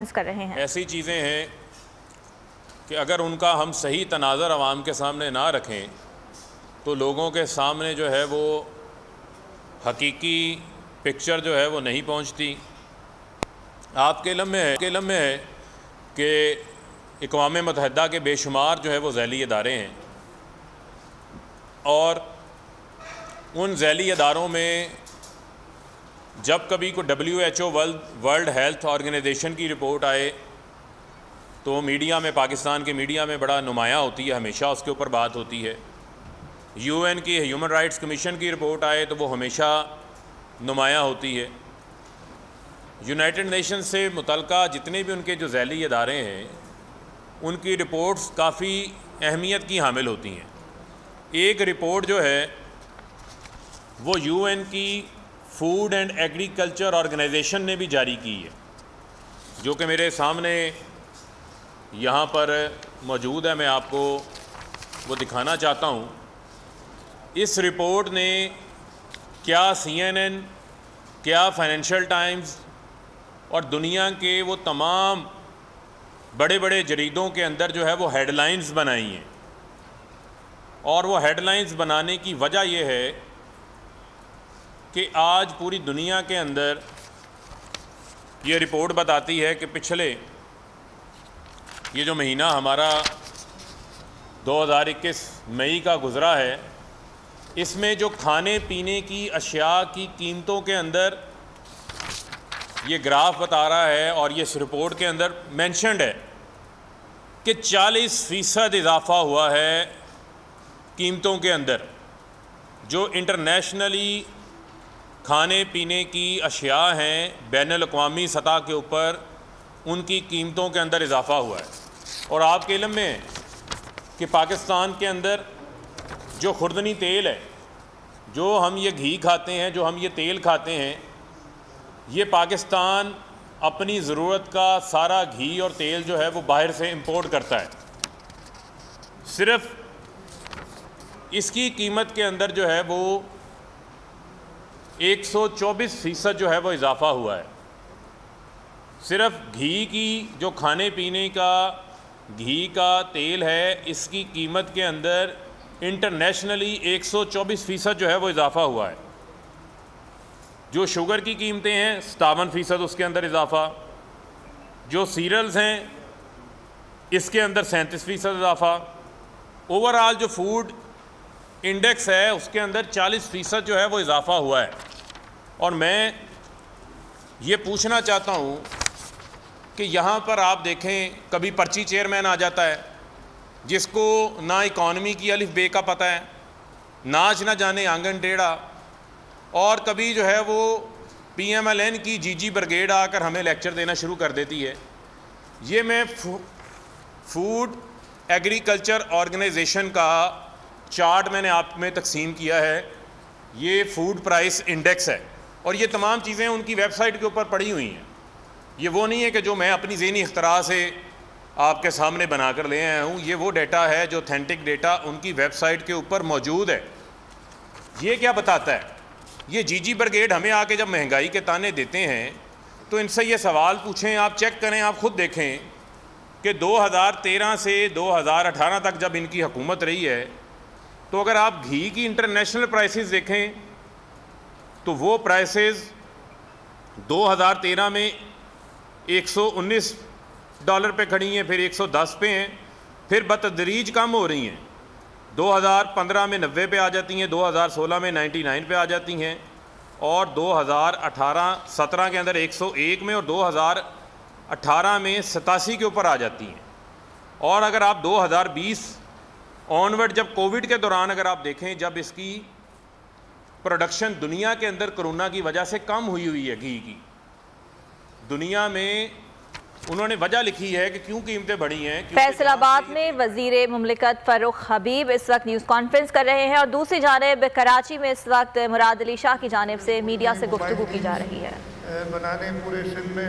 कर रहे हैं। ऐसी चीज़ें हैं कि अगर उनका हम सही तनाज़र आवाम के सामने ना रखें तो लोगों के सामने जो है वो हकीकी पिक्चर जो है वो नहीं पहुंचती। आपके इल्म में है कि अक़वाम मुत्तहिदा के बेशुमार जो है वो ज़ैली इदारे हैं और उन ज़ैली इदारों में जब कभी कोई WHO वर्ल्ड हेल्थ ऑर्गेनाइजेशन की रिपोर्ट आए तो मीडिया में, पाकिस्तान के मीडिया में बड़ा नुमायाँ होती है, हमेशा उसके ऊपर बात होती है। UN की ह्यूमन राइट्स कमीशन की रिपोर्ट आए तो वो हमेशा नुमायाँ होती है। यूनाइटेड नेशन से मुतल्लिका जितने भी उनके जो ज़ैली इदारे हैं उनकी रिपोर्ट्स काफ़ी अहमियत की हामिल होती हैं। एक रिपोर्ट जो है वो UN की फूड एंड एग्रीकल्चर ऑर्गेनाइजेशन ने भी जारी की है, जो कि मेरे सामने यहाँ पर मौजूद है। मैं आपको वो दिखाना चाहता हूँ। इस रिपोर्ट ने क्या CNN, क्या फाइनेंशियल टाइम्स और दुनिया के वो तमाम बड़े बड़े जरीदों के अंदर जो है वो हेडलाइंस बनाई हैं। और वो हेडलाइंस बनाने की वजह ये है कि आज पूरी दुनिया के अंदर ये रिपोर्ट बताती है कि पिछले ये जो महीना हमारा 2021 मई का गुज़रा है, इसमें जो खाने पीने की अशिया की कीमतों के अंदर ये ग्राफ बता रहा है और ये इस रिपोर्ट के अंदर मेंशन्ड है कि 40% इजाफ़ा हुआ है कीमतों के अंदर। जो इंटरनेशनली खाने पीने की अशिया हैं बैनुल अक़वामी सतह के ऊपर, उनकी कीमतों के अंदर इजाफ़ा हुआ है। और आपके इल्म में है कि पाकिस्तान के अंदर जो खुर्दनी तेल है, जो हम ये घी खाते हैं, जो हम ये तेल खाते हैं, ये पाकिस्तान अपनी ज़रूरत का सारा घी और तेल जो है वो बाहर से इंपोर्ट करता है। सिर्फ़ इसकी कीमत के अंदर जो है वो 124% जो है वो इजाफ़ा हुआ है। सिर्फ़ घी की, जो खाने पीने का घी का तेल है, इसकी कीमत के अंदर इंटरनेशनली 124% जो है वो इजाफ़ा हुआ है। जो शुगर की कीमतें हैं 57% उसके अंदर इजाफ़ा। जो सीरियल्स हैं इसके अंदर 37% इजाफ़ा। ओवरऑल जो फूड इंडेक्स है उसके अंदर 40% जो है वो इजाफ़ा हुआ है। और मैं ये पूछना चाहता हूँ कि यहाँ पर आप देखें, कभी पर्ची चेयरमैन आ जाता है जिसको ना इकॉनमी की अलिफ बे का पता है, नाच ना जाने आंगन टेढ़ा, और कभी जो है वो PMLN की GG ब्रिगेड आकर हमें लेक्चर देना शुरू कर देती है। ये मैं फूड एग्रीकल्चर ऑर्गेनाइजेशन का चार्ट मैंने आप में तकसीम किया है। ये फूड प्राइस इंडेक्स है और ये तमाम चीज़ें उनकी वेबसाइट के ऊपर पड़ी हुई हैं। ये वो नहीं है कि जो मैं अपनी ज़हनी इख्तरा से आपके सामने बना कर ले आया हूँ। ये वो डेटा है जो ऑथेंटिक डेटा उनकी वेबसाइट के ऊपर मौजूद है। ये क्या बताता है? ये GG ब्रिगेड हमें आके जब महंगाई के ताने देते हैं तो इनसे ये सवाल पूछें, आप चेक करें, आप ख़ुद देखें कि 2013 से 2018 तक जब इनकी हुकूमत रही है, तो अगर आप घी की इंटरनेशनल प्राइसेस देखें तो वो प्राइसेस 2013 में $119 पे खड़ी हैं, फिर 110 पे हैं, फिर बतदरीज कम हो रही हैं। 2015 में 90 पे आ जाती हैं, 2016 में 99 पे आ जाती हैं, और 2018-17 के अंदर 101 में और 2018 में 87 के ऊपर आ जाती हैं। और अगर आप 2020 ऑनवर्ड, जब कोविड के दौरान अगर आप देखें, जब इसकी प्रोडक्शन दुनिया के अंदर कोरोना की वजह से कम हुई है घी की, दुनिया में उन्होंने वजह लिखी है कि क्यों कीमतें बढ़ी हैं। फैसलाबाद में वजीर मुमलिकत फ़ारूक हबीब इस वक्त न्यूज़ कॉन्फ्रेंस कर रहे हैं और दूसरी जानिब कराची में इस वक्त मुराद अली शाह की जानिब से मीडिया से गुफ्तगू की जा रही है। बनाने पूरे सिंध में